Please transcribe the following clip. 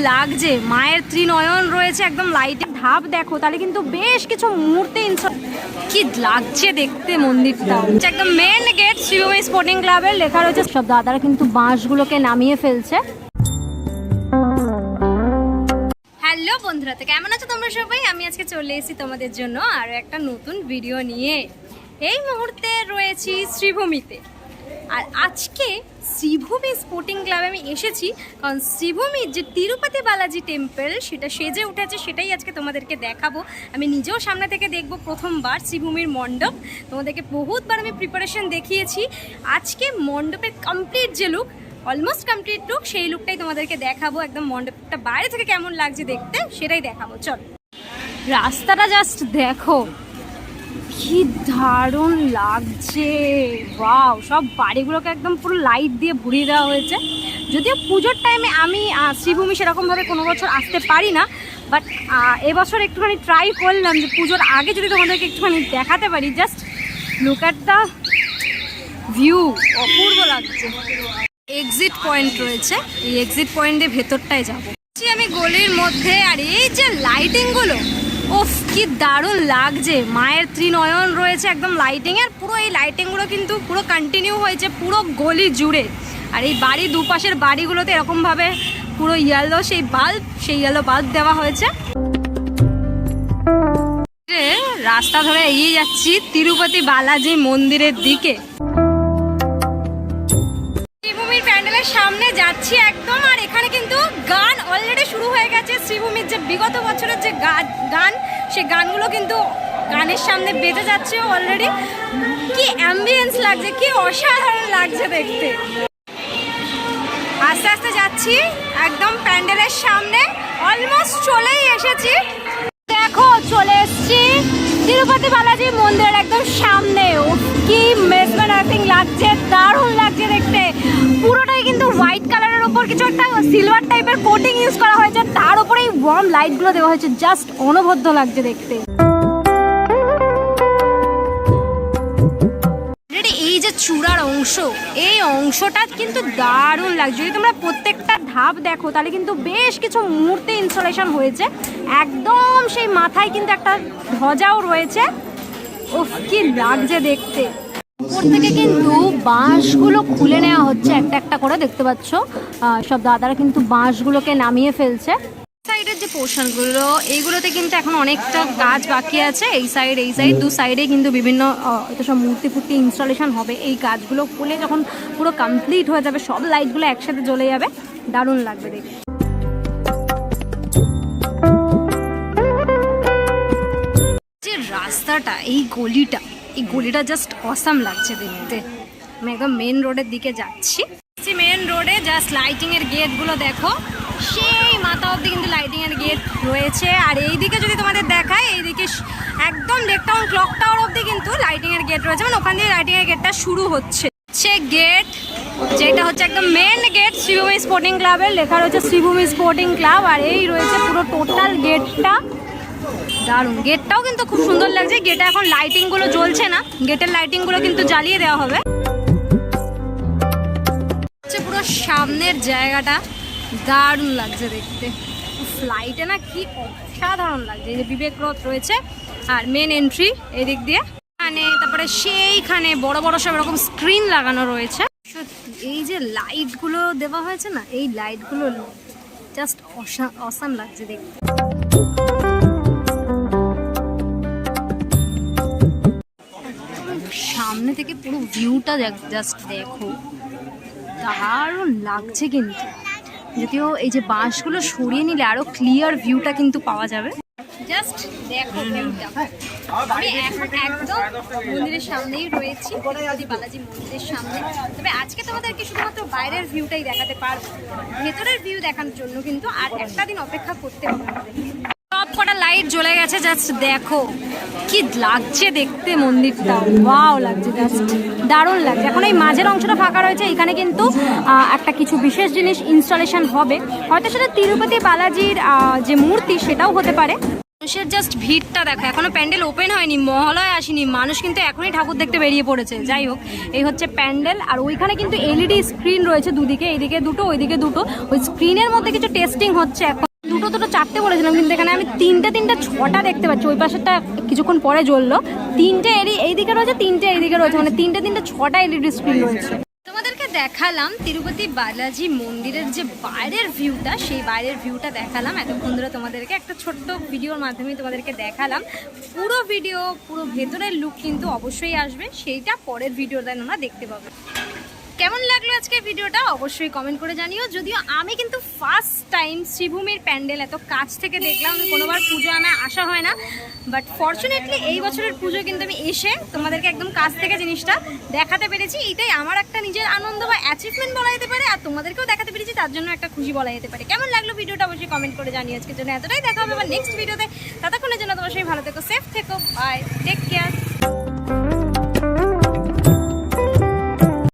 লাগছে, মায়ের ত্রিনয়ন রয়েছে, একদম লাইটের ধাপ দেখো, তাহলে কিন্তু বেশ কিছু মুহূর্তে কি লাগছে দেখতে মন্দিরটা। একদম মেন গেট শ্রীভূমি স্পোর্টিং ক্লাবের লেখা রয়েছে। সব দাদারা কিন্তু বাঁশগুলোকে নামিয়ে ফেলছে। হ্যালো বন্ধুরা, তো কেমন আছো তোমরা সবাই? আমি আজকে চলে এসেছি তোমাদের জন্য আরও একটা নতুন ভিডিও নিয়ে। এই মুহূর্তে রয়েছি শ্রীভূমিতে, আর আজকে শ্রীভূমি স্পোর্টিং ক্লাবে আমি এসেছি কারণ শ্রীভূমির যে তিরুপতি বালাজি টেম্পল সেটা সেজে উঠেছে, সেটাই আজকে তোমাদেরকে দেখাবো। আমি নিজেও সামনে থেকে দেখবো প্রথমবার শ্রীভূমির মণ্ডপ। তোমাদেরকে বহুতবার আমি প্রিপারেশন দেখিয়েছি। আজকে মণ্ডপের কমপ্লিট যে লুক, অলমোস্ট কমপ্লিট লুক, সেই লুকটাই তোমাদেরকে দেখাবো। একদম মণ্ডপটা বাইরে থেকে কেমন লাগছে দেখতে সেটাই দেখাবো। চল, রাস্তাটা জাস্ট দেখো, কি দারুণ লাগছে। ওয়াও, সব বাড়িগুলোকে একদম পুরো লাইট দিয়ে ভরিয়ে দেওয়া হয়েছে। যদিও পুজোর টাইমে আমি শ্রীভূমি সেরকমভাবে কোনো বছর আসতে পারি না, বাট এবছর একটুখানি ট্রাই করলাম যে পুজোর আগে যদি তোমাদেরকে একটুখানি দেখাতে পারি। Just look at the view, অপূর্ব লাগছে। এক্সিট পয়েন্ট রয়েছে, এই এক্সিট পয়েন্টের ভেতরটায় যাবো আমি গলির মধ্যে। আর এই যে লাইটিংগুলো, ওফ কি দারুণ লাগছে। মায়ের ত্রিনয়ন রয়েছে একদম লাইটিং এর, পুরো এই লাইটিংগুলো কিন্তু পুরো কন্টিনিউ হয়েছে পুরো গলি জুড়ে। আর এই বাড়ির দুপাশের বাড়িগুলোতে এরকমভাবে পুরো ইয়েলো সেই ইয়েলো বাল্ব দেওয়া হয়েছে। রাস্তা ধরে এগিয়ে যাচ্ছি তিরুপতি বালাজি মন্দিরের দিকে। শ্রীভূমির প্যান্ডেলের সামনে যাচ্ছি একদম, আর এখানে কিন্তু গান অলরেডি শুরু হয়ে গেছে। শ্রীভূমির যে বিগত বছরের যে গান, সেই গানগুলো কিন্তু গানের সামনে বেজে যাচ্ছে অলরেডি। কি অ্যাম্বিয়েন্স লাগছে, কি অসাধারণ লাগছে দেখতে। আস্তে আস্তে যাচ্ছি একদম প্যান্ডেলের সামনে, অলমোস্ট চলেই এসেছি। দেখো চলে এসেছি তিরুপতি বালাজি মন্দিরের একদম সামনে। কি মেসমারাইজিং লাগছে, দারুণ লাগছে দেখতে। পুরোটাই কিন্তু হোয়াইট কালারের উপর কিছু একটা সিলভার টাইপের কোটিং ইউজ করা হয়েছে, তার উপরে এই ওয়ার্ম লাইটগুলো দেওয়া হয়েছে। জাস্ট অনবদ্য লাগছে দেখতে। এই যে চূড়ার অংশ, এই অংশটা কিন্তু দারুণ লাগছে। যদি তোমরা প্রত্যেকটা ধাপ দেখো তাহলে কিন্তু বেশ কিছু মূর্তি ইনস্টলেশন হয়েছে। একদম সেই মাথায় কিন্তু একটা ধ্বজাও রয়েছে। উফ কি লাগছে দেখতে। উপর থেকে কিন্তু বাঁশগুলো খুলে নেওয়া হচ্ছে একটা একটা করে, দেখতে পাচ্ছ। সব দাদারা কিন্তু বাঁশগুলোকে নামিয়ে ফেলছে। সাইডের যে পোর্শনগুলো, এইগুলোতে কিন্তু এখন অনেকটা কাজ বাকি আছে। এই সাইড দু সাইডে কিন্তু বিভিন্ন সব মূর্তি ফুর্তি ইনস্টলেশন হবে। এই কাজগুলো খুলে যখন পুরো কমপ্লিট হয়ে যাবে, সব লাইটগুলো একসাথে জ্বলে যাবে, দারুণ লাগবে দেখতে। যে রাস্তাটা, এই গলিটা জাস্ট অসাম লাগছে দেখতে। আমি একদম মেন রোডের দিকে যাচ্ছি। মেন রোডে জাস্ট লাইটিং এর গেটগুলো দেখো, সেই মাথা অব্দি কিন্তু লাইটিং এর গেট রয়েছে। আর এইদিকে যদি তোমাদের দেখায়, এইদিকে একদম লেক টাউন ক্লক টাওয়ার অব্দি কিন্তু লাইটিং এর গেট রয়েছে। মানে ওখান দিয়ে লাইটিং এর গেটটা শুরু হচ্ছে। সে গেট যেটা হচ্ছে একদম মেন গেট শ্রীভূমি স্পোর্টিং ক্লাবের, লেখা রয়েছে শ্রীভূমি স্পোর্টিং ক্লাব। আর এই রয়েছে পুরো টোটাল গেটটা, দারুণ। গেটটাও কিন্তু খুব সুন্দর লাগছে। গেটে এখন লাইটিং গুলো জ্বলছে না, গেটের লাইটিং গুলো কিন্তু জ্বালিয়ে দেওয়া হবে। পুরো সামনের জায়গাটা দারুণ লাগছে দেখতে। ফ্লাইটে না কি অসাধারণ লাগছে। এই যে বিবেক রথ রয়েছে, আর মেন এন্ট্রি এই দিক দিয়ে। তারপরে সেইখানে বড় বড় সব এরকম স্ক্রিন লাগানো রয়েছে। এই যে লাইটগুলো দেওয়া হয়েছে না, এই লাইটগুলো জাস্ট অসাম লাগছে দেখতে। সামনে থেকে পুরো ভিউটা জাস্ট দেখো, দারুণ লাগছে কিন্তু। যদিও এই যে বাঁশগুলো সরিয়ে নিলে আরো ক্লিয়ার ভিউটা কিন্তু পাওয়া যাবে। জাস্ট দেখো ভিউটা। আমি এখন একদম মন্দিরের সামনেই রয়েছি, তিরুপতি বালাজি মন্দিরের সামনে। তবে আজকে তোমাদেরকে শুধুমাত্র বাইরের ভিউটাই দেখাতে পারবো, ভেতরের ভিউ দেখানোর জন্য কিন্তু আর একটা দিন অপেক্ষা করতে হবে। সব কটা লাইট জ্বলে গেছে, জাস্ট দেখো কি লাগছে দেখতে মন্দিরটা। ওয়াও লাগছে, জাস্ট দারুণ লাগছে। এখন এই মাঝের অংশটা ফাঁকা রয়েছে, এখানে কিন্তু একটা কিছু বিশেষ জিনিস ইনস্টলেশন হবে। হয়তো সেটা তিরুপতি বালাজির যে মূর্তি সেটাও হতে পারে। মানুষের জাস্ট ভিড়টা দেখো, এখনো প্যান্ডেল ওপেন হয়নি, মহালয় আসেনি, মানুষ কিন্তু এখনই ঠাকুর দেখতে বেরিয়ে পড়েছে। যাই হোক, এই হচ্ছে প্যান্ডেল। আর ওইখানে কিন্তু এলইডি স্ক্রিন রয়েছে দুদিকে, এইদিকে দুটো ওইদিকে দুটো। ওই স্ক্রিনের মধ্যে কিছু টেস্টিং হচ্ছে এখন। দুটো চারটে বলেছিলাম, কিন্তু এখানে আমি তিনটে ছটা দেখতে পাচ্ছি। ওই পাশেরটা কিছুক্ষণ পরে জ্বললো। তিনটে এইদিকে রয়েছে, তিনটে এইদিকে রয়েছে, মানে তিনটে ছটা এলইডি স্ক্রিন রয়েছে। তোমাদেরকে দেখালাম তিরুপতি বালাজি মন্দিরের যে বাইরের ভিউটা, সেই বাইরের ভিউটা দেখালাম এতক্ষণ ধরে তোমাদেরকে একটা ছোট্ট ভিডিওর মাধ্যমে তোমাদেরকে দেখালাম। পুরো ভিডিও, পুরো ভেতরের লুক কিন্তু অবশ্যই আসবে, সেইটা পরের ভিডিওতে তোমরা দেখতে পাবে। কেমন লাগলো আজকে ভিডিওটা অবশ্যই কমেন্ট করে জানিও। যদিও আমি কিন্তু ফার্স্ট টাইম শ্রীভূমির প্যান্ডেল এত কাছ থেকে দেখলাম। আমি কোনোবার পুজো আমার আসা হয় না, বাট ফর্চুনেটলি এই বছরের পুজো কিন্তু আমি এসে তোমাদেরকে একদম কাছ থেকে জিনিসটা দেখাতে পেরেছি। এইটাই আমার একটা নিজের আনন্দ বা অ্যাচিভমেন্ট বলা যেতে পারে, আর তোমাদেরকেও দেখাতে পেরেছি, তার জন্য একটা খুশি বলা যেতে পারে। কেমন লাগলো ভিডিওটা অবশ্যই কমেন্ট করে জানিও। আজকের জন্য এতটাই, দেখা হবে আবার নেক্সট ভিডিওতে। ততক্ষণের জন্য তোমার সবাই ভালো থেকো, সেফ থেকো, বাই, টেক কেয়ার।